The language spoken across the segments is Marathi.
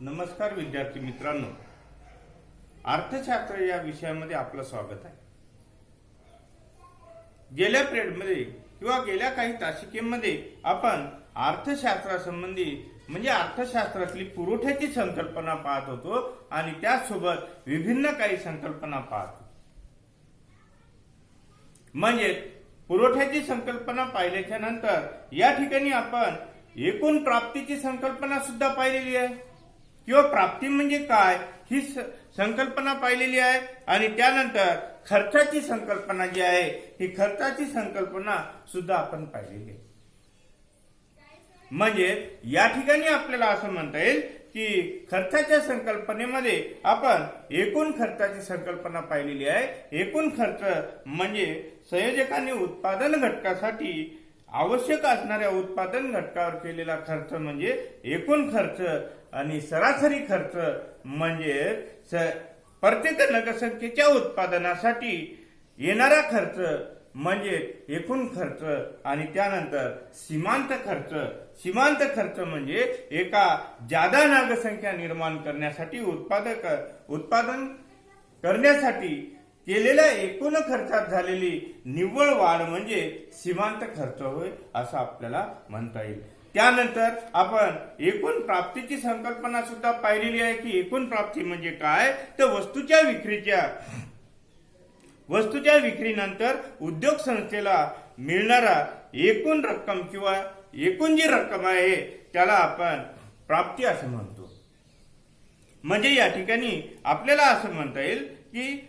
नमस्कार विद्यार्थी मित्रांनो, अर्थशास्त्र या विषयामध्ये आपलं स्वागत आहे. गेल्या पिरियडमध्ये किंवा गेल्या काही तासिकेमध्ये आपण अर्थशास्त्रासंबंधी म्हणजे अर्थशास्त्रातली पुरवठ्याची संकल्पना पाहत होतो आणि त्यासोबत विभिन्न काही संकल्पना पाहतो. म्हणजे पुरवठ्याची संकल्पना पाहिल्याच्या नंतर या ठिकाणी आपण एकूण प्राप्तीची संकल्पना सुद्धा पाहिलेली आहे किंवा प्राप्ती म्हणजे काय ही संकल्पना पाहिलेली आहे आणि त्यानंतर खर्चाची संकल्पना जी आहे ही खर्चाची संकल्पना सुद्धा आपण पाहिलेली आहे. म्हणजे या ठिकाणी आपल्याला असं म्हणता येईल की खर्चाच्या संकल्पनेमध्ये आपण एकूण खर्चाची संकल्पना पाहिलेली आहे. एकूण खर्च म्हणजे संयोजकांनी उत्पादन घटकासाठी आवश्यक असणाऱ्या उत्पादन घटकावर केलेला खर्च म्हणजे एकूण खर्च आणि सरासरी खर्च म्हणजे प्रत्येक नगरसंख्येच्या उत्पादनासाठी येणारा खर्च म्हणजे एकूण खर्च आणि त्यानंतर सीमांत खर्च. सीमांत खर्च म्हणजे एका जादा नगरसंख्या निर्माण करण्यासाठी उत्पादन करण्यासाठी केलेल्या एकूण खर्चात झालेली निव्वळ वाढ म्हणजे सीमांत खर्च होय असं आपल्याला म्हणता येईल. त्यानंतर आपण एकूण प्राप्तीची संकल्पना सुद्धा पाहिलेली आहे की एकूण प्राप्ती म्हणजे काय तर वस्तूच्या विक्रीनंतर उद्योग संस्थेला मिळणारा एकूण रक्कम किंवा एकूण जी रक्कम आहे त्याला आपण प्राप्ती असं म्हणतो. म्हणजे या ठिकाणी आपल्याला असं म्हणता येईल की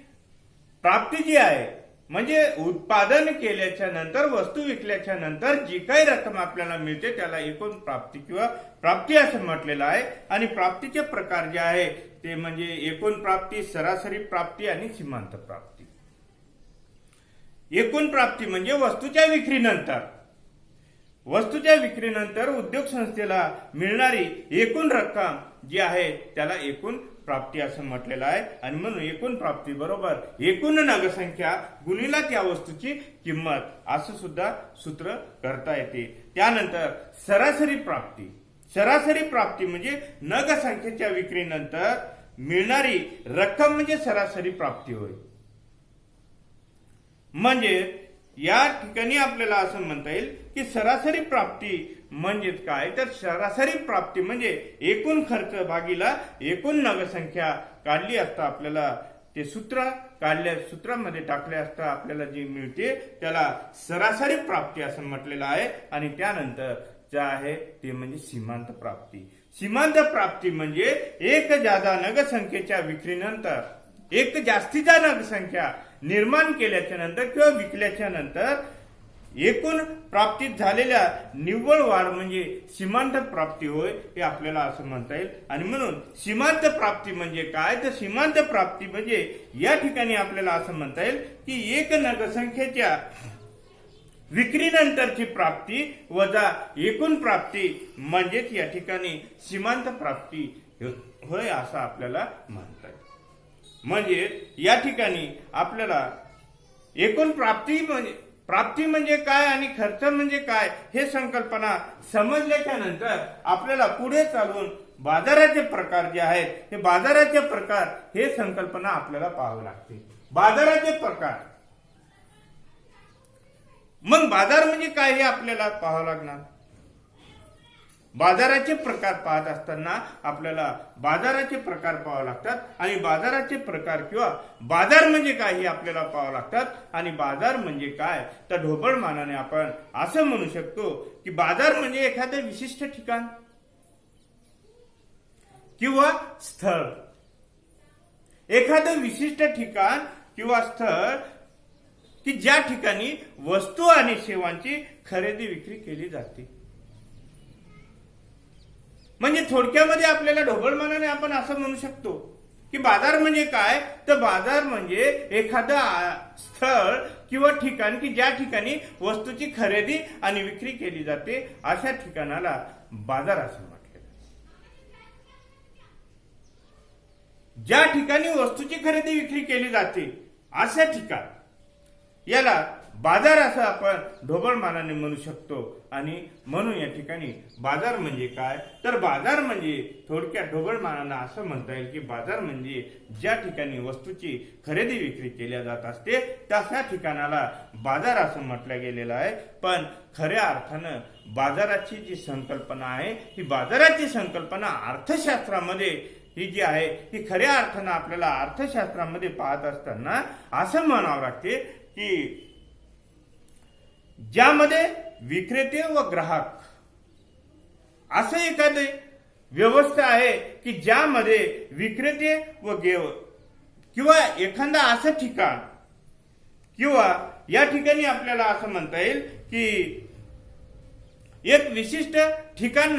प्राप्ती जी आहे म्हणजे उत्पादन केल्याच्या नंतर वस्तू विकल्याच्या नंतर जी काही रक्कम आपल्याला मिळते त्याला एकूण प्राप्ती किंवा प्राप्ती असं म्हटलेलं आहे. आणि प्राप्तीचे प्रकार जे आहे ते म्हणजे एकूण प्राप्ती, सरासरी प्राप्ती आणि सीमांत प्राप्ती. एकूण प्राप्ती म्हणजे वस्तूच्या विक्रीनंतर उद्योग संस्थेला मिळणारी एकूण रक्कम जी आहे त्याला एकूण प्राप्ती असं म्हटलेलं आहे. आणि म्हणून एकूण प्राप्ती बरोबर एकूण नगरसंख्या गुणिला त्या वस्तूची किंमत असं सुद्धा सूत्र करता येते. त्यानंतर सरासरी प्राप्ती म्हणजे नगरसंख्येच्या विक्रीनंतर मिळणारी रक्कम म्हणजे सरासरी प्राप्ती होय. म्हणजे या ठिकाणी आपल्याला असं म्हणता येईल की सरासरी प्राप्ती म्हणजे काय तर सरासरी प्राप्ती म्हणजे एकूण खर्च भागीला एकूण नगरसंख्या काढली असता आपल्याला ते सूत्रामध्ये टाकले असता आपल्याला जी मिळते त्याला सरासरी प्राप्ती असं म्हटलेलं आहे. आणि त्यानंतर जे आहे ते म्हणजे सीमांत प्राप्ती. सीमांत प्राप्ती म्हणजे एक जादा नगरसंख्येच्या विक्रीनंतर एक जास्तीचा नगरसंख्या निर्माण केल्याच्या नंतर किंवा विकल्याच्या नंतर एकूण प्राप्तीत झालेल्या निव्वळ वाढ म्हणजे सीमांत प्राप्ती होय हे आपल्याला असं म्हणता येईल. आणि म्हणून सीमांत प्राप्ती म्हणजे काय तर सीमांत प्राप्ती म्हणजे या ठिकाणी आपल्याला असं म्हणता येईल की एक नगरसंख्येच्या विक्रीनंतरची प्राप्ती वजा एकूण प्राप्ती म्हणजेच या ठिकाणी सीमांत प्राप्ती होय असं आपल्याला म्हणता येईल. म्हणजे या ठिकाणी आपल्याला एकूण प्राप्ती म्हणजे काय आणि खर्च म्हणजे काय हे संकल्पना समजल्याच्या नंतर आपल्याला पुढे चालून बाजाराचे प्रकार जे आहेत हे बाजाराचे प्रकार हे संकल्पना आपल्याला पाहावी लागते. बाजाराचे प्रकार मग बाजार म्हणजे काय हे आपल्याला पाहावं लागणार. बाजाराचे प्रकार पाहत असताना आपल्याला बाजाराचे प्रकार पाहावे लागतात आणि बाजाराचे प्रकार किंवा बाजार म्हणजे काय हे आपल्याला पाहावं लागतात. आणि बाजार म्हणजे काय तर ढोबळ मानाने आपण असं म्हणू शकतो की बाजार म्हणजे एखादं विशिष्ट ठिकाण किंवा स्थळ. एखादं विशिष्ट ठिकाण किंवा स्थळ की ज्या ठिकाणी वस्तू आणि सेवांची खरेदी विक्री केली जाते. म्हणजे थोडक्यामध्ये आपल्याला ढोबळमानाने आपण असं म्हणू शकतो की बाजार म्हणजे काय तर बाजार म्हणजे एखादं स्थळ किंवा ठिकाण की ज्या ठिकाणी वस्तूची खरेदी आणि विक्री केली जाते अशा ठिकाणाला बाजार असं म्हटलेलं. ज्या ठिकाणी वस्तूची खरेदी विक्री केली जाते अशा ठिकाण याला बाजार असं आपण ढोबळमानाने म्हणू शकतो. आणि म्हणून या ठिकाणी बाजार म्हणजे काय, तर बाजार म्हणजे थोडक्यात ढोबळमानानं असं म्हणता येईल की बाजार म्हणजे ज्या ठिकाणी वस्तूची खरेदी विक्री केल्या जात असते त्या ठिकाणाला बाजार असं म्हटलं गेलेलं आहे. पण खऱ्या अर्थानं बाजाराची जी संकल्पना आहे ही बाजाराची संकल्पना अर्थशास्त्रामध्ये ही जी आहे ही खऱ्या अर्थानं आपल्याला अर्थशास्त्रामध्ये पाहत असताना असं म्हणावं लागते की ज्यामध्ये विक्रेते व ग्राहक असं एखादी व्यवस्था आहे की ज्यामध्ये विक्रेते व किंवा एखादा असं ठिकाण किंवा या ठिकाणी आपल्याला असं म्हणता येईल की एक विशिष्ट ठिकाण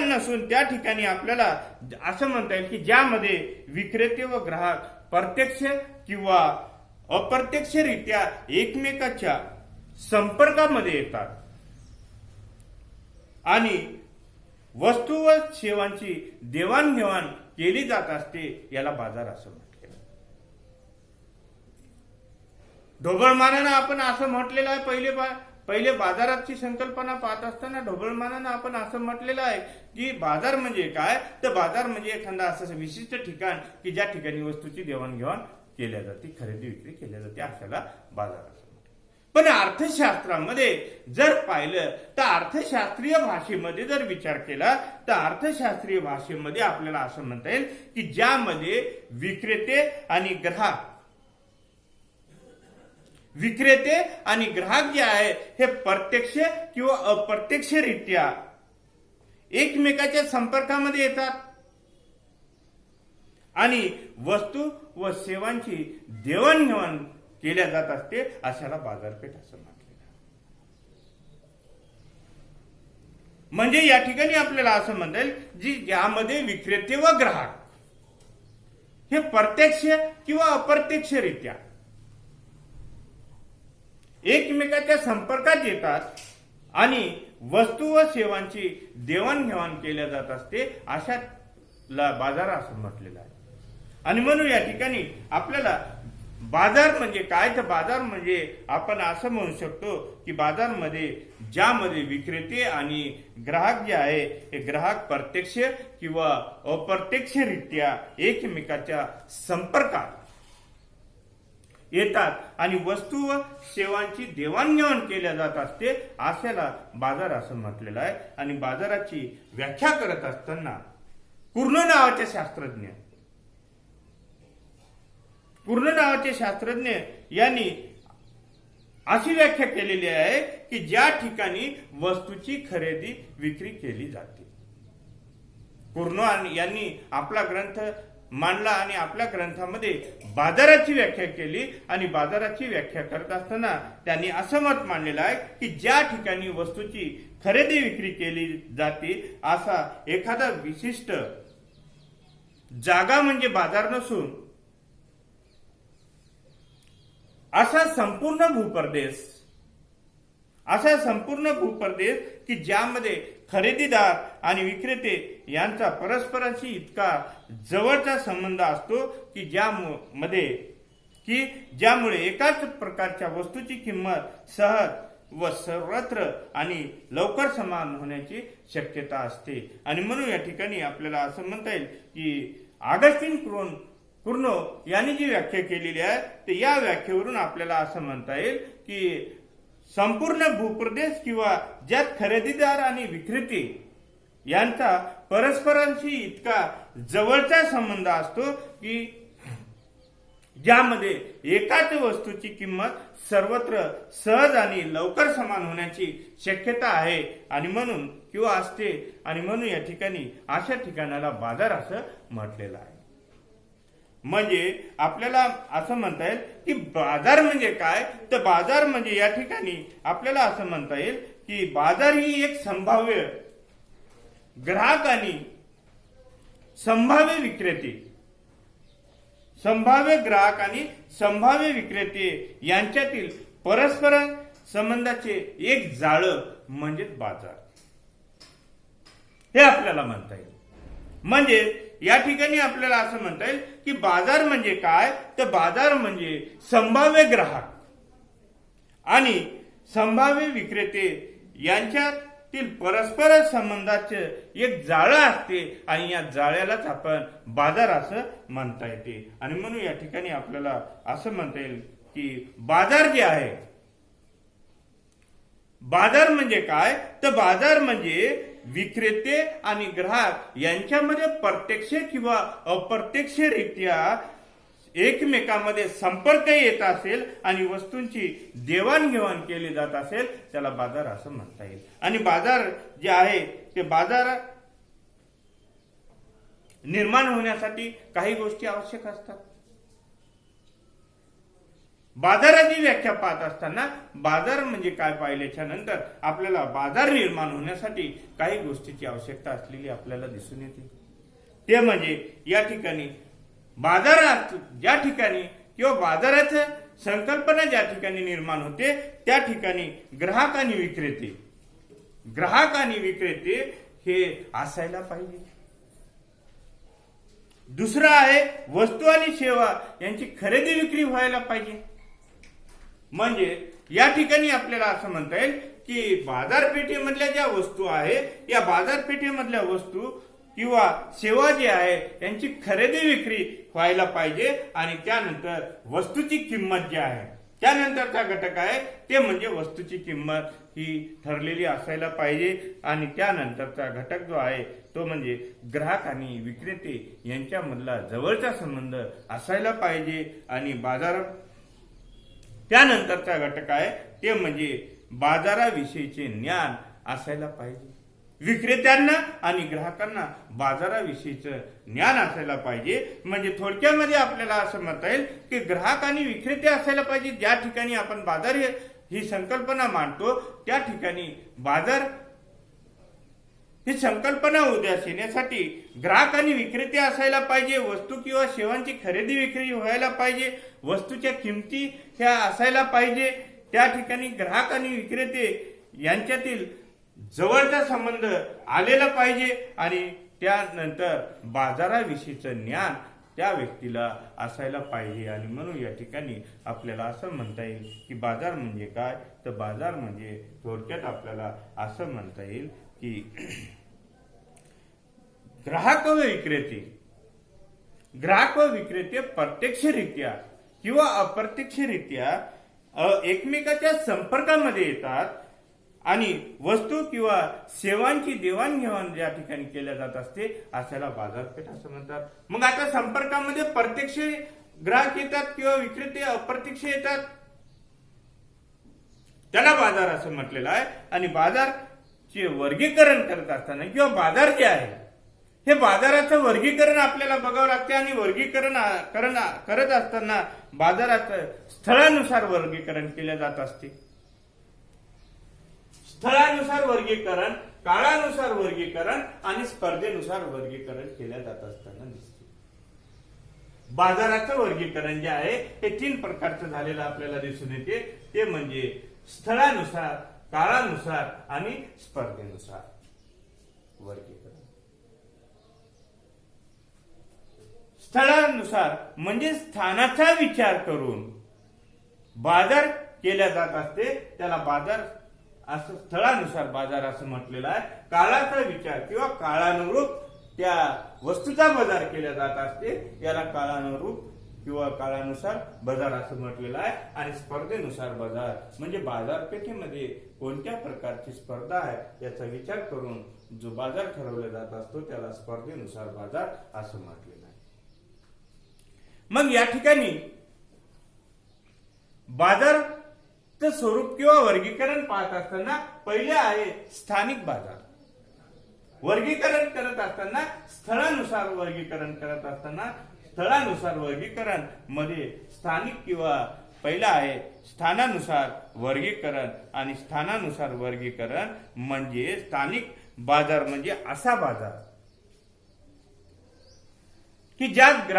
नसून त्या ठिकाणी आपल्याला असं म्हणता येईल की ज्यामध्ये विक्रेते व ग्राहक प्रत्यक्ष किंवा अप्रत्यक्षरित्या एकमेकाच्या संपर्कामध्ये येतात आणि वस्तू व सेवांची देवाणघेवाण केली जात असते, याला बाजार असं म्हटलेलं. ढोबळमानानं आपण असं म्हटलेलं आहे, पहिले बाजाराची संकल्पना पाहत असताना ढोबळमानानं आपण असं म्हटलेलं आहे की बाजार म्हणजे काय, तर बाजार म्हणजे एखादा असं विशिष्ट ठिकाण की ज्या ठिकाणी वस्तूची देवाणघेवाण केल्या जाते, खरेदी विक्री केल्या जाते, अशाला बाजार असं म्हणतात. पण अर्थशास्त्रामध्ये जर पाहिलं तर अर्थशास्त्रीय भाषेमध्ये जर विचार केला तर अर्थशास्त्रीय भाषेमध्ये आपल्याला असं म्हणता येईल की ज्यामध्ये विक्रेते आणि ग्राहक जे आहे हे प्रत्यक्ष किंवा अप्रत्यक्षरित्या एकमेकाच्या संपर्कामध्ये येतात आणि वस्तू व सेवांची देवाणघेवाण केल्या जात असते, अशाला बाजारपेठ असं म्हटलेलं आहे. म्हणजे या ठिकाणी आपल्याला असं म्हणता येईल ज्यामध्ये विक्रेते व ग्राहक हे प्रत्यक्ष किंवा अप्रत्यक्षरित्या एकमेकाच्या संपर्कात येतात आणि वस्तू व सेवांची देवाणघेवाण केल्या जात असते, अशाला बाजार असं म्हटलेलं आहे. आणि म्हणून या ठिकाणी आपल्याला बाजार म्हणजे काय, तर बाजार म्हणजे आपण असं म्हणू शकतो की बाजारमध्ये ज्यामध्ये विक्रेते आणि ग्राहक जे आहे हे ग्राहक प्रत्यक्ष किंवा अप्रत्यक्षरित्या एकमेकाच्या संपर्कात येतात आणि वस्तू व सेवांची देवाणघेवाण केल्या जात असते, अशाला बाजार असं म्हटलेलं आहे. आणि बाजाराची व्याख्या करत असताना कुर्नो नावाचे शास्त्रज्ञ यांनी अशी व्याख्या केलेली आहे की ज्या ठिकाणी वस्तूची खरेदी विक्री केली जाते. कुर्नो यांनी आपला ग्रंथ मांडला आणि आपल्या ग्रंथामध्ये बाजाराची व्याख्या केली आणि बाजाराची व्याख्या करत असताना त्यांनी असं मत मांडलेलं आहे की ज्या ठिकाणी वस्तूची खरेदी विक्री केली जाते असा एखादा विशिष्ट जागा म्हणजे बाजार नसून असा संपूर्ण भूप्रदेश की ज्यामध्ये खरेदीदार आणि विक्रेते यांचा परस्परांशी इतका जवळचा संबंध असतो की ज्यामुळे एकाच प्रकारच्या वस्तूची किंमत सहज व सर्वत्र आणि लवकर समान होण्याची शक्यता असते. आणि म्हणून या ठिकाणी आपल्याला असं म्हणता येईल की ऑगस्टिन कुर्नो यांनी जी व्याख्या केलेली आहे तर या व्याख्येवरून आपल्याला असं म्हणता येईल की संपूर्ण भूप्रदेश किंवा ज्यात खरेदीदार आणि विक्रेते यांचा परस्परांशी इतका जवळचा संबंध असतो की ज्यामध्ये एकाच वस्तूची किंमत सर्वत्र सहज आणि लवकर समान होण्याची शक्यता आहे आणि म्हणून किंवा असते. आणि म्हणून या ठिकाणी अशा ठिकाणाला बाजार असं म्हटलेलं आहे. म्हणजे आपल्याला असं म्हणता येईल की बाजार म्हणजे काय, तर बाजार म्हणजे या ठिकाणी आपल्याला असं म्हणता येईल की बाजार ही एक संभाव्य ग्राहक आणि संभाव्य विक्रेते यांच्यातील परस्पर संबंधाचे एक जाळं म्हणजे बाजार हे आपल्याला म्हणता येईल. म्हणजे या ठिकाणी आपल्याला असं म्हणता येईल की बाजार म्हणजे काय, तर बाजार म्हणजे संभाव्य ग्राहक आणि संभाव्य विक्रेते यांच्यातील परस्पर संबंधाचे एक जाळं असते आणि या जाळ्यालाच आपण बाजार असं म्हणता येते. आणि म्हणून या ठिकाणी आपल्याला असं म्हणता येईल की बाजार जे आहे, बाजार म्हणजे काय, तर बाजार म्हणजे विक्रेते आणि ग्राहक यांच्यामध्ये प्रत्यक्ष किंवा अप्रत्यक्षरित्या एकमेकांमध्ये संपर्क येत असेल आणि वस्तूंची देवाणघेवाण केली जात असेल त्याला बाजार असं म्हणता येईल. आणि बाजार जे आहे ते बाजार निर्माण होण्यासाठी काही गोष्टी आवश्यक असतात. बाजाराची व्याख्या पाहत असताना बाजार म्हणजे काय पाहिल्याच्या नंतर आपल्याला बाजार निर्माण होण्यासाठी काही गोष्टीची आवश्यकता असलेली आपल्याला दिसून येते. ते म्हणजे या ठिकाणी बाजारात ज्या ठिकाणी किंवा बाजाराचं संकल्पना ज्या ठिकाणी निर्माण होते त्या ठिकाणी ग्राहक आणि विक्रेते हे असायला पाहिजे. दुसरं आहे वस्तू आणि सेवा यांची खरेदी विक्री व्हायला पाहिजे. म्हणजे या ठिकाणी आपल्याला असं म्हणता येईल की बाजारपेठेमधल्या ज्या वस्तू आहे या बाजारपेठेमधल्या वस्तू किंवा सेवा जी आहे यांची खरेदी विक्री व्हायला पाहिजे. आणि त्यानंतर वस्तूची किंमत जी आहे त्यानंतरचा घटक आहे ते म्हणजे वस्तूची किंमत ही ठरलेली असायला पाहिजे. आणि त्यानंतरचा घटक जो आहे तो म्हणजे ग्राहक आणि विक्रेते यांच्यामधला जवळचा संबंध असायला पाहिजे. आणि त्यानंतरचा घटक आहे ते म्हणजे बाजाराविषयीचे ज्ञान असायला पाहिजे. विक्रेत्यांना आणि ग्राहकांना बाजाराविषयीचं ज्ञान असायला पाहिजे. म्हणजे थोडक्यामध्ये आपल्याला असं म्हणता येईल की ग्राहक आणि विक्रेते असायला पाहिजे. ज्या ठिकाणी आपण बाजार ही संकल्पना मांडतो त्या ठिकाणी बाजार ही संकल्पना उदयास येण्यासाठी ग्राहक आणि विक्रेते असायला पाहिजे. वस्तू किंवा सेवांची खरेदी विक्री व्हायला पाहिजे. वस्तूच्या किमती ह्या असायला पाहिजे. त्या ठिकाणी ग्राहक आणि विक्रेते यांच्यातील जवळचा संबंध आलेला पाहिजे. आणि त्यानंतर बाजाराविषयीचं ज्ञान त्या व्यक्तीला असायला पाहिजे. आणि म्हणून या ठिकाणी आपल्याला असं म्हणता येईल की बाजार म्हणजे काय, तर बाजार म्हणजे थोडक्यात आपल्याला असं म्हणता येईल की ग्राहक व विक्रेते प्रत्यक्षरित्या किंवा अप्रत्यक्षरित्या एकमेकाच्या संपर्कामध्ये येतात आणि वस्तू किंवा सेवांची देवाणघेवाण ज्या ठिकाणी केल्या जात असते अशाला बाजारपेठ असं म्हणतात. मग आता संपर्कामध्ये प्रत्यक्ष ग्राहक येतात किंवा विक्रेते अप्रत्यक्ष येतात त्याला बाजार असं म्हटलेलं आहे. आणि बाजारचे वर्गीकरण करत असताना किंवा बाजार जे आहे हे बाजाराचं वर्गीकरण आपल्याला बघावं लागते. आणि वर्गीकरण करत असताना बाजाराचं स्थळानुसार वर्गीकरण केले जात असते. स्थळानुसार वर्गीकरण, काळानुसार वर्गीकरण आणि स्पर्धेनुसार वर्गीकरण केल्या जात असताना दिसते. बाजाराचं वर्गीकरण जे आहे हे 3 प्रकारचं झालेलं आपल्याला दिसून येते. ते म्हणजे स्थळानुसार, काळानुसार आणि स्पर्धेनुसार वर्गीकरण. स्थळानुसार म्हणजे स्थानाचा विचार करून बाजार केल्या जात असते त्याला बाजार असं, स्थळानुसार बाजार असं म्हटलेलं आहे. काळाचा विचार किंवा काळानुरूप त्या वस्तूचा बाजार केला जात असते याला काळानुरूप किंवा काळानुसार बाजार असं म्हटलेलं आहे. आणि स्पर्धेनुसार बाजार म्हणजे बाजारपेठेमध्ये कोणत्या प्रकारची स्पर्धा आहे याचा विचार करून जो बाजार ठरवला जात असतो त्याला स्पर्धेनुसार बाजार असं म्हटलेलं आहे. मग या ठिकाणी बाजारचं स्वरूप किंवा वर्गीकरण पाहत असताना पहिले आहे स्थानिक बाजार. वर्गीकरण करत असताना स्थळानुसार वर्गीकरण करत असताना स्थळानुसार वर्गीकरण मध्ये स्थानिक किंवा पहिला आहे स्थानानुसार वर्गीकरण. आणि स्थानानुसार वर्गीकरण म्हणजे स्थानिक बाजार म्हणजे असा बाजार की ज्यामध्ये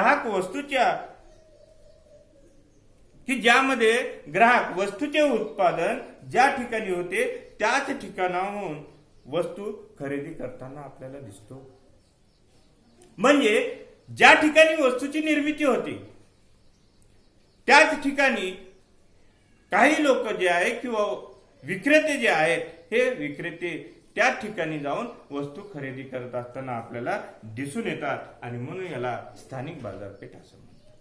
ग्राहक वस्तूचे उत्पादन ज्या ठिकाणी होते त्याच ठिकाणाहून वस्तू खरेदी करताना आपल्याला दिसतो. म्हणजे ज्या ठिकाणी वस्तूची निर्मिती होते त्याच ठिकाणी काही लोक जे आहे किंवा विक्रेते जे आहेत, हे विक्रेते त्या ठिकाणी जाऊन वस्तू खरेदी करत असताना आपल्याला दिसून येतात आणि म्हणून याला स्थानिक बाजारपेठ असं म्हणतात.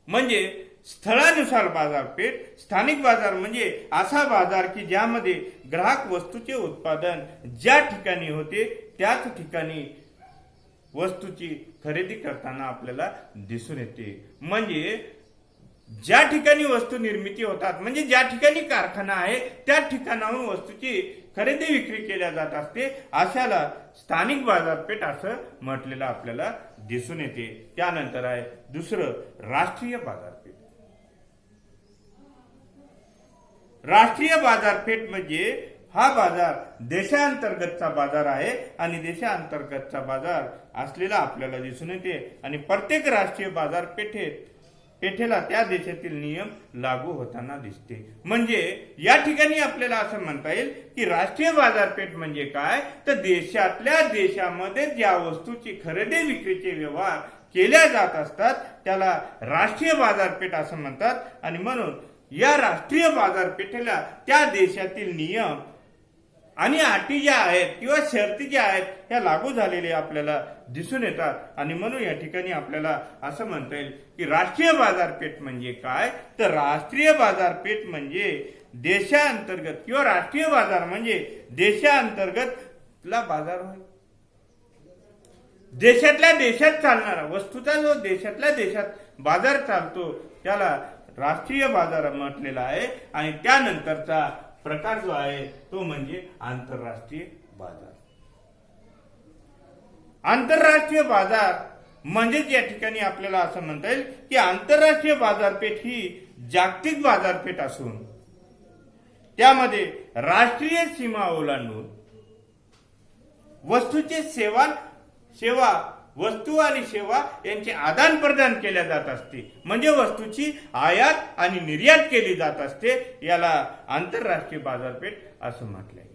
म्हणजे स्थळानुसार बाजारपेठ, स्थानिक बाजार म्हणजे असा बाजार की ज्यामध्ये ग्राहक वस्तूचे उत्पादन ज्या ठिकाणी होते त्याच ठिकाणी वस्तूची खरेदी करताना आपल्याला दिसून येते. म्हणजे ज्या ठिकाणी वस्तू निर्मिती होतात, म्हणजे ज्या ठिकाणी कारखाना आहे त्या ठिकाणाहून वस्तूची खरेदी विक्री केल्या जात असते, अशाला स्थानिक बाजारपेठ असं म्हटलेलं आपल्याला दिसून येते. त्यानंतर आहे दुसरं राष्ट्रीय बाजारपेठ. राष्ट्रीय बाजारपेठ म्हणजे हा बाजार देशांतर्गतचा बाजार आहे आणि देशांतर्गतचा बाजार असलेला आपल्याला दिसून येते आणि प्रत्येक राष्ट्रीय बाजारपेठेला त्या देशातील नियम लागू होताना दिसते. म्हणजे या ठिकाणी आपल्याला असं म्हणता येईल की राष्ट्रीय बाजारपेठ म्हणजे काय, तर देशातल्या देशामध्ये ज्या वस्तूची खरेदी विक्रीचे व्यवहार केल्या जात असतात त्याला राष्ट्रीय बाजारपेठ असं म्हणतात. आणि म्हणून या राष्ट्रीय बाजारपेठेला त्या देशातील नियम आणि अटी ज्या आहेत किंवा शर्ती ज्या आहेत ह्या लागू झालेल्या आपल्याला दिसून येतात. आणि म्हणून या ठिकाणी आपल्याला असं म्हणता येईल की राष्ट्रीय बाजारपेठ म्हणजे काय, तर राष्ट्रीय बाजारपेठ म्हणजे देशांतर्गत किंवा राष्ट्रीय बाजार म्हणजे देशांतर्गतला बाजार होय. देशातल्या देशात चालणारा वस्तूचा जो देशातल्या देशात बाजार चालतो त्याला राष्ट्रीय बाजार म्हटलेला आहे. आणि त्यानंतरचा प्रकार जो आहे तो म्हणजे आंतरराष्ट्रीय बाजार. आंतरराष्ट्रीय बाजार म्हणजेच या ठिकाणी आपल्याला असं म्हणता येईल की आंतरराष्ट्रीय बाजारपेठ ही जागतिक बाजारपेठ असून त्यामध्ये राष्ट्रीय सीमा ओलांडून वस्तूचे वस्तू आणि सेवा यांचे आदान प्रदान केल्या जात असते. म्हणजे वस्तूची आयात आणि निर्यात केली जात असते. याला आंतरराष्ट्रीय बाजारपेठ असं म्हटलं आहे.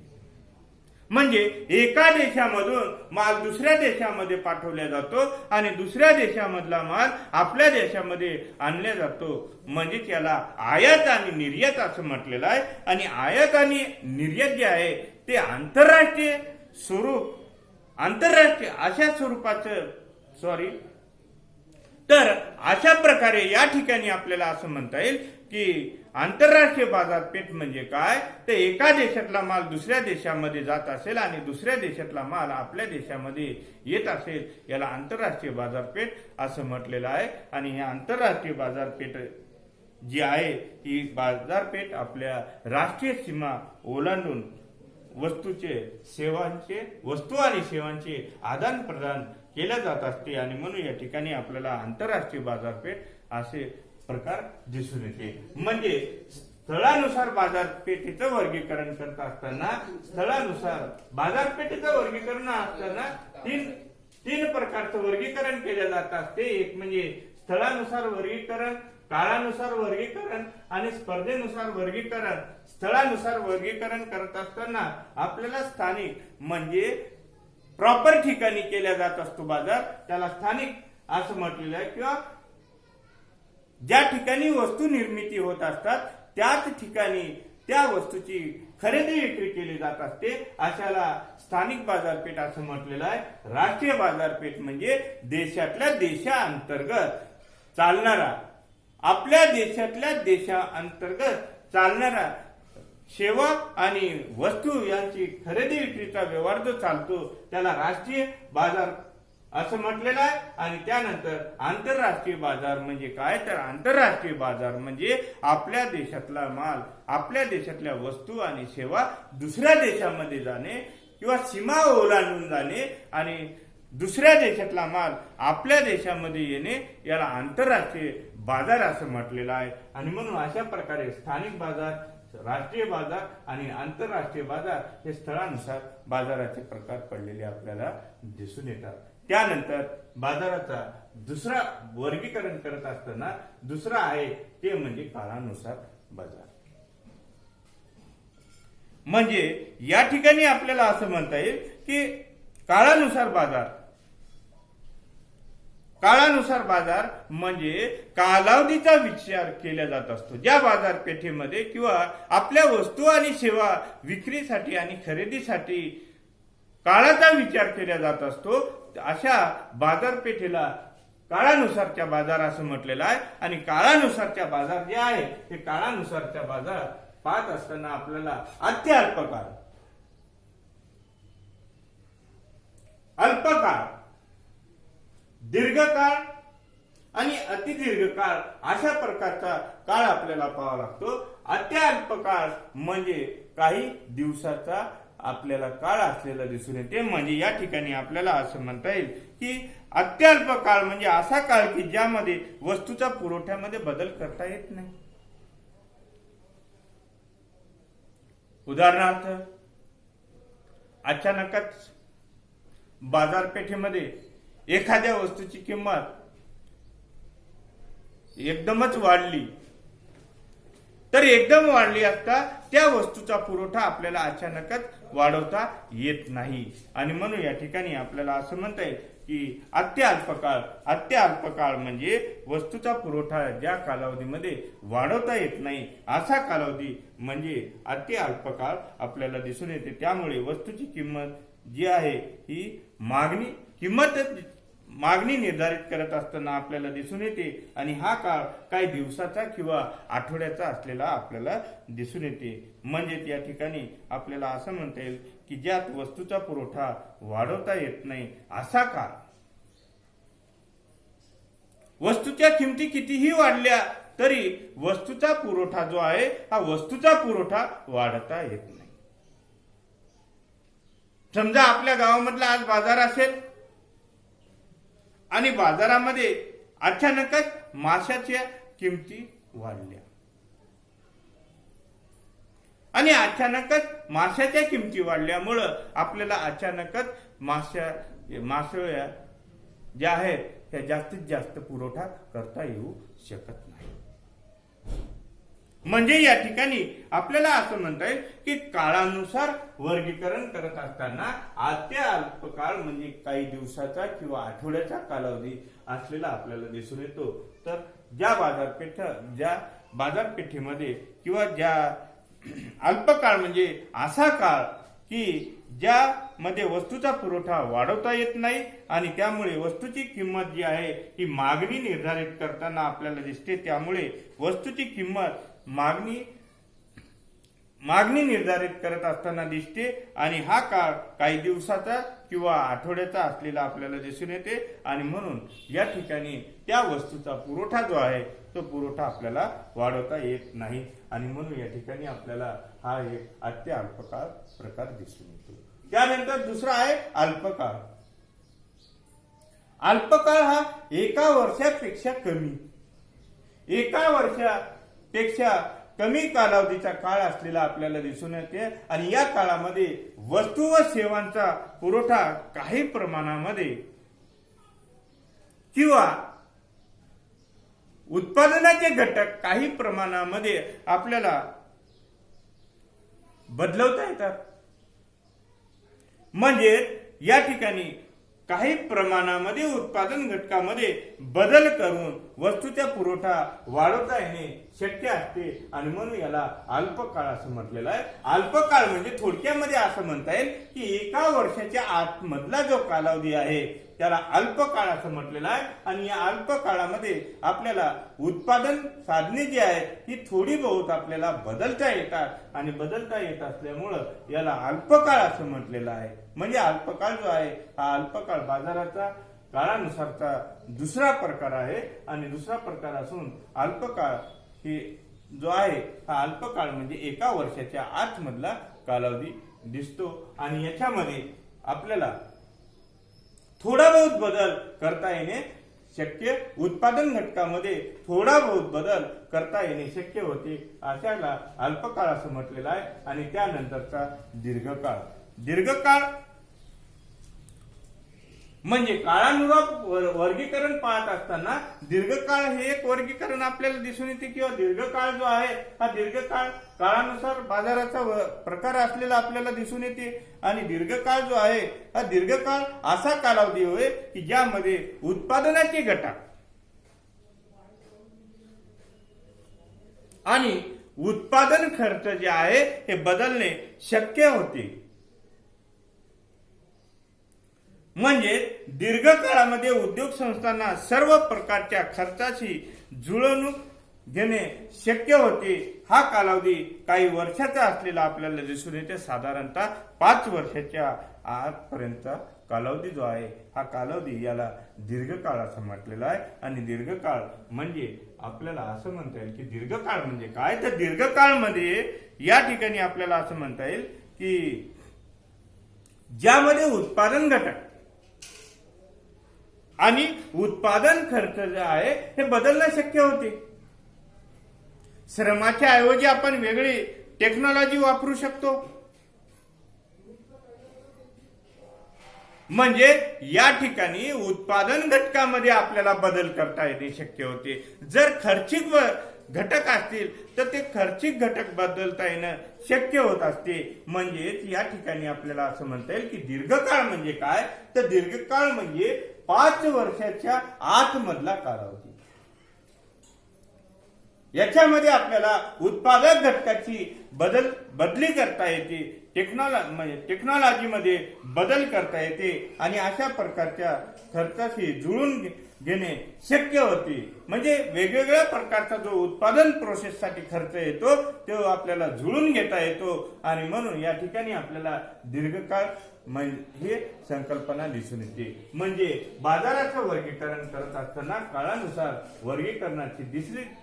म्हणजे एका देशामधून माल दुसऱ्या देशामध्ये पाठवला जातो आणि दुसऱ्या देशामधला माल आपल्या देशामध्ये आणला जातो. म्हणजे त्याला आयात आणि निर्यात असं म्हटलेलं आहे. आणि आयात आणि निर्यात जे आहे ते आंतरराष्ट्रीय अशा स्वरूपाचं तर अशा प्रकारे या ठिकाणी आपल्याला असं म्हणता येईल की आंतरराष्ट्रीय बाजारपेठ म्हणजे काय, तर एका देशातला माल दुसऱ्या देशामध्ये जात असेल आणि दुसऱ्या देशातला माल आपल्या देशामध्ये येत असेल याला आंतरराष्ट्रीय बाजारपेठ असं म्हटलेलं आहे. आणि ही आंतरराष्ट्रीय बाजारपेठ जी आहे ही बाजारपेठ आपल्या राष्ट्रीय सीमा ओलांडून वस्तू आणि सेवांचे आदान प्रदान केल्या जात असते. आणि म्हणून या ठिकाणी आपल्याला आंतरराष्ट्रीय बाजारपेठ असे प्रकार दिसून येते. म्हणजे स्थळानुसार बाजारपेठेचं वर्गीकरण करत असताना तीन प्रकारचं वर्गीकरण केलं जात असते. एक म्हणजे स्थळानुसार वर्गीकरण, काळानुसार वर्गीकरण आणि स्पर्धेनुसार वर्गीकरण. स्थळानुसार वर्गीकरण करत असताना आपल्याला स्थानिक म्हणजे प्रॉपर ठिकाणी केला जात असतो बाजार, त्याला स्थानिक असं म्हटलेलं आहे. किंवा ज्या ठिकाणी वस्तू निर्मिती होत असतात त्याच ठिकाणी त्या वस्तूची खरेदी विक्री केली जात असते, अशाला स्थानिक बाजारपेठ असं म्हटलेलं आहे. राष्ट्रीय बाजारपेठ म्हणजे देशातल्या देशांतर्गत चालणारा, आपल्या देशातल्या देशांतर्गत चालणारा सेवा आणि वस्तू यांची खरेदी विक्रीचा व्यवहार जो चालतो त्याला राष्ट्रीय बाजार असं म्हटलेलं आहे. आणि त्यानंतर आंतरराष्ट्रीय बाजार म्हणजे काय, तर आंतरराष्ट्रीय बाजार म्हणजे आपल्या देशातला माल, आपल्या देशातल्या वस्तू आणि सेवा दुसऱ्या देशामध्ये जाणे किंवा सीमा ओलांडून जाणे आणि दुसऱ्या देशातला माल आपल्या देशामध्ये येणे याला आंतरराष्ट्रीय बाजार असं म्हटलेलं आहे. आणि म्हणून अशा प्रकारे स्थानिक बाजार, राष्ट्रीय बाजार आणि आंतरराष्ट्रीय बाजार हे स्थळानुसार बाजाराचे प्रकार पडलेले आपल्याला दिसून येतात. त्यानंतर बाजाराचा दुसरा वर्गीकरण करत असताना दुसरा आहे ते म्हणजे काळानुसार बाजार. म्हणजे या ठिकाणी आपल्याला असं म्हणता येईल की काळानुसार बाजार, काळानुसार बाजार म्हणजे कालावधीचा विचार केला जात असतो. ज्या बाजारपेठेमध्ये किंवा आपल्या वस्तू आणि सेवा विक्रीसाठी आणि खरेदीसाठी काळाचा विचार केला जात असतो, अशा बाजारपेठेला काळानुसारच्या बाजार असं म्हटलेलं आहे. आणि काळानुसारच्या बाजार जे आहे ते काळानुसारच्या बाजार पाहत असताना आपल्याला अति अल्पकाळ, अल्पकाळ, दीर्घकाळ आणि अतिदीर्घकाळ अशा प्रकारचा काळ आपल्याला पाहावा लागतो. अत्यल्पकाळ म्हणजे काही दिवसाचा आपल्याला काळ असलेला दिसून येते. म्हणजे या ठिकाणी आपल्याला असं म्हणता येईल की अत्यल्प काळ म्हणजे असा काळ की ज्यामध्ये वस्तूचा पुरवठ्यामध्ये बदल करता येत नाही. उदाहरणार्थ, अचानकच बाजारपेठेमध्ये एखाद्या वस्तूची किंमत एकदमच वाढली, तर एकदम वाढली असता त्या वस्तूचा पुरवठा आपल्याला अचानकच वाढवता येत नाही. आणि म्हणून या ठिकाणी आपल्याला असं म्हणता येईल की अत्यल्पकाळ, अत्यल्पकाळ म्हणजे वस्तूचा पुरवठा ज्या कालावधीमध्ये वाढवता येत नाही असा कालावधी म्हणजे अत्यल्पकाळ आपल्याला दिसून येते. त्यामुळे वस्तूची किंमत जी आहे ही मागणी निर्धारित करत असताना आपल्याला दिसून येते. आणि हा काळ काही दिवसाचा किंवा आठवड्याचा असलेला आपल्याला दिसून येते. म्हणजे या ठिकाणी आपल्याला असं म्हणता येईल की ज्यात वस्तूचा पुरवठा वाढवता येत नाही असा काळ. वस्तूच्या किमती कितीही वाढल्या तरी वस्तूचा पुरवठा जो आहे हा वस्तूचा पुरवठा वाढता येत नाही. समजा आपल्या गावामधला आज बाजार असेल आणि बाजारामध्ये अचानकच माशाच्या किमती वाढल्या आणि अचानकच माशाच्या किमती वाढल्यामुळं आपल्याला अचानकच मासळ्या ज्या आहेत त्या जास्तीत जास्त पुरवठा करता येऊ शकत नाही. म्हणजे या ठिकाणी आपल्याला असं म्हणता येईल की काळानुसार वर्गीकरण करत असताना अत्यल्पकाळ म्हणजे काही दिवसाचा किंवा आठवड्याचा कालावधी असलेला आपल्याला दिसून येतो. तर ज्या बाजारपेठेमध्ये किंवा ज्या अल्पकाळ म्हणजे असा काळ की ज्यामध्ये वस्तूचा पुरवठा वाढवता येत नाही आणि त्यामुळे वस्तूची किंमत जी आहे ही मागणी निर्धारित करताना आपल्याला दिसते. त्यामुळे वस्तूची किंमत मागणी निर्धारित करत असताना दिसते आणि हा काळ काही दिवसाचा किंवा आठवड्याचा असलेला आपल्याला दिसून येते. आणि म्हणून या ठिकाणी त्या वस्तूचा पुरवठा जो आहे तो पुरवठा आपल्याला वाढवता येत नाही. आणि म्हणून या ठिकाणी आपल्याला हा एक अति अल्पकाळ प्रकार दिसून येतो. त्यानंतर दुसरा आहे अल्पकाळ. अल्पकाळ हा एका वर्षापेक्षा कमी कालावधीचा काळ असलेला आपल्याला दिसून येते. आणि या काळामध्ये वस्तू व सेवांचा पुरवठा काही प्रमाणामध्ये किंवा उत्पादनाचे घटक काही प्रमाणामध्ये आपल्याला बदलवता येतात. म्हणजे या ठिकाणी काही प्रमाणामध्ये उत्पादन घटकामध्ये बदल करून वस्तूचा पुरवठा वाढवता येणे शक्य असते. आणि म्हणून याला अल्पकाळ असं म्हटलेलं आहे. अल्पकाळ म्हणजे थोडक्यामध्ये असं म्हणता येईल की एका वर्षाच्या आतमधला जो कालावधी आहे त्याला अल्पकाळ असं म्हटलेलं आहे. आणि या अल्पकाळामध्ये आपल्याला उत्पादन साधने जी आहेत ही थोडी बहुत आपल्याला बदलता येतात आणि बदलता येत असल्यामुळं याला अल्पकाळ असं म्हटलेलं आहे. म्हणजे अल्पकाळ जो आहे हा अल्पकाळ बाजाराचा काळानुसारचा दुसरा प्रकार आहे. आणि दुसरा प्रकार असून अल्पकाळ हे जो आहे हा अल्पकाळ म्हणजे एका वर्षाच्या आतमधला कालावधी दिसतो. आणि याच्यामध्ये आपल्याला थोडा बहुत बदल करता येणे शक्य, उत्पादन घटकामध्ये थोडा बहुत बदल करता येणे शक्य होते. अशाला अल्पकाळ असं म्हटलेलं आहे. आणि त्यानंतरचा दीर्घकाळ. म्हणजे काळानुसार वर्गीकरण पाहत असताना दीर्घकाळ हे एक वर्गीकरण आपल्याला दिसून येते, किंवा दीर्घकाळ जो आहे हा दीर्घकाळ काळानुसार बाजाराचा प्रकार असलेला आपल्याला दिसून येते. आणि दीर्घकाळ जो आहे हा दीर्घकाळ असा कालावधी होय की ज्यामध्ये उत्पादनाचे घटक आणि उत्पादन खर्च जे आहे हे बदलणे शक्य होते. म्हणजे दीर्घ काळामध्ये उद्योग संस्थांना सर्व प्रकारच्या खर्चाची जुळवणूक घेणे शक्य होते. हा कालावधी काही वर्षाचा असलेला आपल्याला दिसून येते. साधारणतः 5 वर्षाच्या आतपर्यंतचा कालावधी जो आहे हा कालावधी याला दीर्घकाळ असं म्हटलेला आहे. आणि दीर्घकाळ म्हणजे आपल्याला असं म्हणता येईल की दीर्घकाळ म्हणजे काय, तर दीर्घकाळमध्ये या ठिकाणी आपल्याला असं म्हणता येईल की ज्यामध्ये उत्पादन घटक आणि उत्पादन खर्च जे आहे हे बदलणं शक्य होते. श्रमाच्या ऐवजी आपण वेगळी टेक्नॉलॉजी वापरू शकतो. म्हणजे या ठिकाणी उत्पादन घटकामध्ये आपल्याला बदल करता येणे शक्य होते. जर खर्चिक घटक असतील तर ते खर्चिक घटक बदलता येणं शक्य होत असते. म्हणजेच या ठिकाणी आपल्याला असं म्हणता येईल की दीर्घकाळ म्हणजे काय, तर दीर्घकाळ म्हणजे 5 वर्षाच्या आतमधला कालावधी. याच्यामध्ये उत्पादक घटकाची बदली करता येते, टेक्नॉलॉजीमध्ये बदल करता येते आणि अशा प्रकारच्या खर्चाशी जुळून घेणे शक्य होते. म्हणजे वेगवेगळ्या प्रकारचा जो उत्पादन प्रोसेससाठी खर्च येतो तो आपल्याला जुळून घेता येतो. आणि म्हणून या ठिकाणी आपल्याला दीर्घकाळ हे संकल्पना दिसून येते. म्हणजे बाजाराचं वर्गीकरण करत असताना काळानुसार वर्गीकरणाची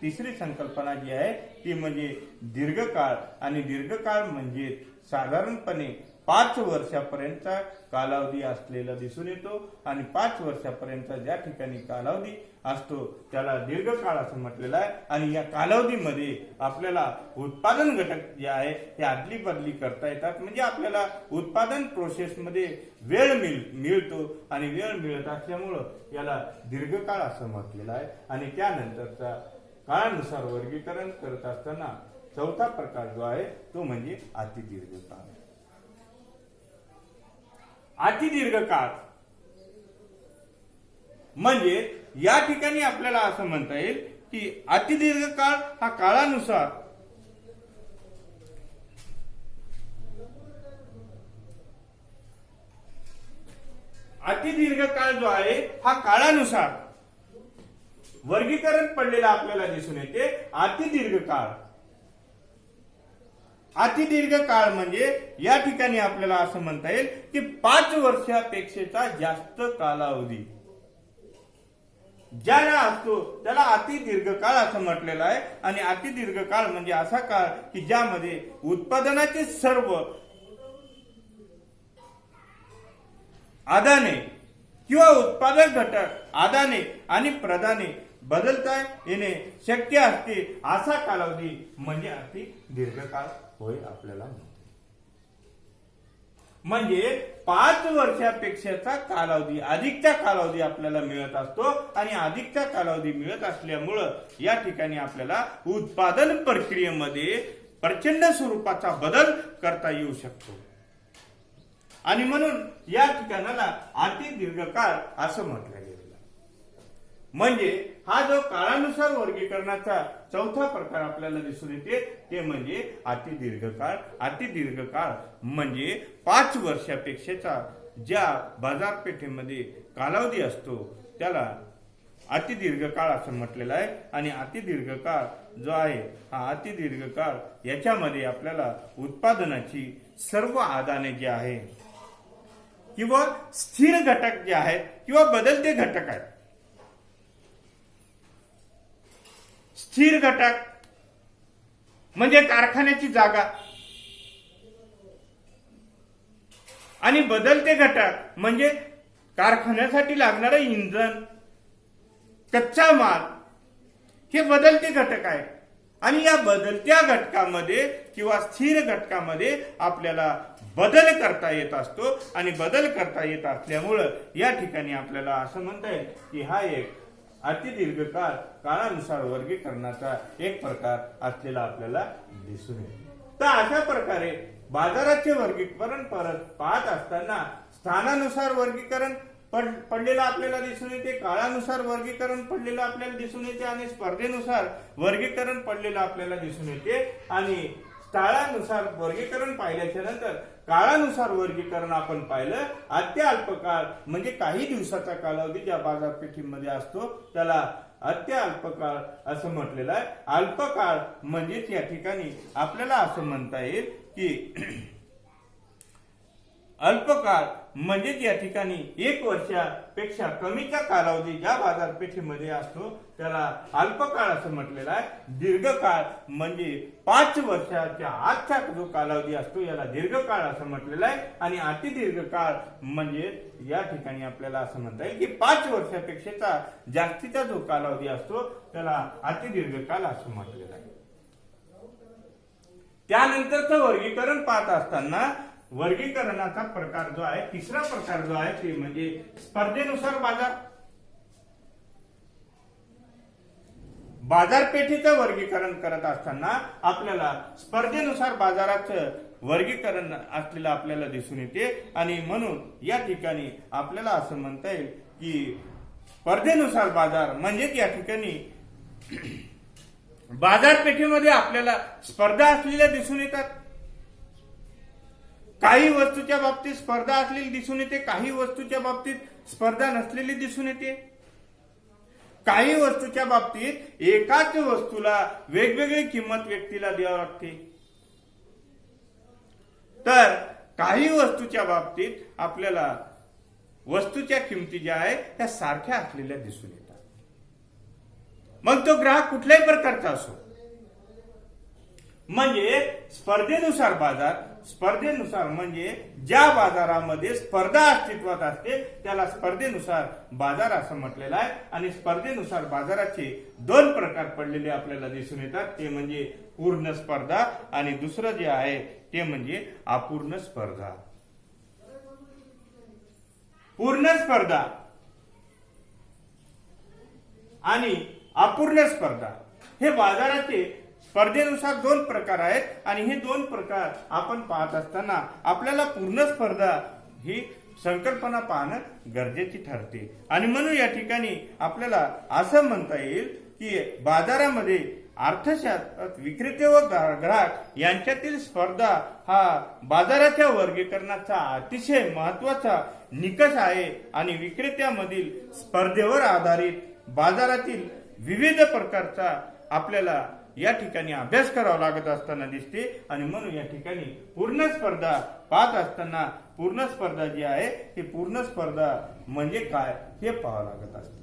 तिसरी संकल्पना जी आहे ती म्हणजे दीर्घकाळ. आणि दीर्घकाळ म्हणजे साधारणपणे 5 वर्षापर्यंतचा कालावधी असलेला दिसून येतो. आणि 5 वर्षापर्यंतचा ज्या ठिकाणी कालावधी असतो त्याला दीर्घकाळ असं म्हटलेलं आहे. आणि या कालावधीमध्ये आपल्याला उत्पादन घटक जे आहे हे आदली बदली करता येतात. म्हणजे आपल्याला उत्पादन प्रोसेसमध्ये वेळ मिळतो आणि वेळ मिळत असल्यामुळं याला दीर्घकाळ असं म्हटलेलं आहे. आणि त्यानंतरचा काळानुसार वर्गीकरण करत असताना चौथा प्रकार जो आहे तो म्हणजे अतिदीर्घकाळ. अतिदीर्घकाळ म्हणजे या ठिकाणी आपल्याला असं म्हणता येईल की अतिदीर्घकाळ हा काळानुसार अतिदीर्घकाळ जो आहे हा काळानुसार वर्गीकरण पडलेला आपल्याला दिसून येते. अतिदीर्घकाळ म्हणजे या ठिकाणी आपल्याला असं म्हणता येईल की 5 वर्षापेक्षा जास्त कालावधी ज्याला असतो त्याला अतिदीर्घकाळ असं म्हटलेलं आहे. आणि अतिदीर्घकाळ म्हणजे असा काळ की ज्यामध्ये उत्पादनाचे सर्व आदाने किंवा उत्पादक घटक आदाने आणि प्रदाने बदलता येणे शक्य असते. असा कालावधी म्हणजे अतिदीर्घकाळ होय आपल्याला. म्हणजे 5 वर्षापेक्षाचा कालावधी अधिकचा कालावधी आपल्याला मिळत असतो. आणि अधिकचा कालावधी मिळत असल्यामुळं या ठिकाणी आपल्याला उत्पादन प्रक्रियेमध्ये प्रचंड स्वरूपाचा बदल करता येऊ शकतो. आणि म्हणून या ठिकाणाला अतिदीर्घकाळ असं म्हटलं गेलं. म्हणजे हा जो काळानुसार वर्गीकरणाचा चौथा प्रकार आपल्याला दिसून येते ते म्हणजे अतिदीर्घकाळ. अतिदीर्घकाळ म्हणजे 5 वर्षापेक्षाचा ज्या बाजारपेठेमध्ये कालावधी असतो त्याला अतिदीर्घकाळ असं म्हटलेलं आहे. आणि अतिदीर्घकाळ जो आहे हा अतिदीर्घकाळ याच्यामध्ये आपल्याला उत्पादनाची सर्व आदाने जे आहे किंवा स्थिर घटक जे आहेत किंवा बदलते घटक आहेत. स्थिर घटक म्हणजे कारखान्याची जागा आणि बदलते घटक म्हणजे कारखान्यासाठी लागणारं इंधन, कच्चा माल हे बदलते घटक आहेत. आणि या बदलत्या घटकामध्ये किंवा स्थिर घटकामध्ये आपल्याला बदल करता येत असतो आणि बदल करता येत असल्यामुळं या ठिकाणी आपल्याला असं म्हणता येईल की हा एक अतिदीर्घकाळ काळानुसार वर्गीकरणाचा एक प्रकार असलेला आपल्याला दिसून येतो। तर अशा प्रकारे बाजाराचे वर्गीकरण परत पाहत असताना स्थानानुसार वर्गीकरण पडलेलं आपल्याला दिसून येते, काळानुसार वर्गीकरण पडलेलं आपल्याला दिसून येते आणि स्पर्धेनुसार वर्गीकरण पडलेलं आपल्याला दिसून येते आणि स्थळानुसार वर्गीकरण पाहिल्याच्या नंतर काळानुसार वर्गीकरण आपण पाहिलं। अत्यल्पकाळ म्हणजे काही दिवसाचा कालावधी ज्या बाजारपेठेमध्ये असतो त्याला अत्यल्पकाळ असं म्हटलेलं आहे। अल्पकाळ म्हणजेच या ठिकाणी आपल्याला असं म्हणता येईल की अल्पकाळ म्हणजेच या ठिकाणी 1 वर्षापेक्षा कमीचा कालावधी ज्या बाजारपेठेमध्ये असतो त्याला अल्पकाळ असं म्हटलेलं आहे। दीर्घकाळ म्हणजे 5 वर्षाच्या आतचा जो कालावधी असतो याला दीर्घकाळ असं म्हटलेलं आहे आणि अतिदीर्घकाळ म्हणजे या ठिकाणी आपल्याला असं म्हणता येईल की 5 वर्षापेक्षाचा जास्तीचा जो कालावधी असतो त्याला अतिदीर्घकाळ असं म्हटलेलं आहे। त्यानंतरचं वर्गीकरण पाहत असताना वर्गीकरणाचा प्रकार जो आहे तिसरा प्रकार जो आहे ते म्हणजे स्पर्धेनुसार बाजार। बाजारपेठेचं वर्गीकरण करत असताना आपल्याला स्पर्धेनुसार बाजाराचं वर्गीकरण असलेलं आपल्याला दिसून येते आणि म्हणून या ठिकाणी आपल्याला असं म्हणता येईल की स्पर्धेनुसार बाजार म्हणजे या ठिकाणी बाजारपेठेमध्ये आपल्याला स्पर्धा असलेल्या दिसून येतात। काही वस्तूच्या बाबतीत स्पर्धा असलेली दिसून येते, काही वस्तूच्या बाबतीत स्पर्धा नसलेली दिसून येते। काही वस्तूच्या बाबतीत एकाच वस्तूला वेगवेगळी किंमत व्यक्तीला द्यावी लागते, तर काही वस्तूच्या बाबतीत आपल्याला वस्तूच्या किमती ज्या आहेत त्या सारख्या असलेल्या दिसून येतात। मग तो ग्राहक कुठल्याही प्रकारचा असो, म्हणजे स्पर्धेनुसार बाजार, स्पर्धेनुसार म्हणजे ज्या बाजारामध्ये स्पर्धा अस्तित्वात असते त्याला स्पर्धेनुसार बाजार असं म्हटलेलं आहे आणि स्पर्धेनुसार बाजाराचे 2 प्रकार पडलेले आपल्याला दिसून येतात, ते म्हणजे पूर्ण स्पर्धा आणि दुसरं जे आहे ते म्हणजे अपूर्ण स्पर्धा। पूर्ण स्पर्धा आणि अपूर्ण स्पर्धा हे बाजाराचे स्पर्धेनुसार 2 प्रकार आहेत आणि हे 2 प्रकार आपण पाहत असताना आपल्याला पूर्ण स्पर्धा ही संकल्पना पाहणं गरजेची ठरते आणि म्हणून या ठिकाणी आपल्याला असं म्हणता येईल की बाजारामध्ये अर्थशास्त्र विक्रेते व ग्राहक यांच्यातील स्पर्धा हा बाजाराच्या वर्गीकरणाचा अतिशय महत्वाचा निकष आहे आणि विक्रेत्यामधील स्पर्धेवर आधारित बाजारातील विविध प्रकारचा आपल्याला या ठिकाणी अभ्यास करावा लागत असताना दिसते आणि म्हणून या ठिकाणी पूर्ण स्पर्धा पाहत असताना पूर्ण स्पर्धा जी आहे ही पूर्ण स्पर्धा म्हणजे काय हे पाहावं लागत असते।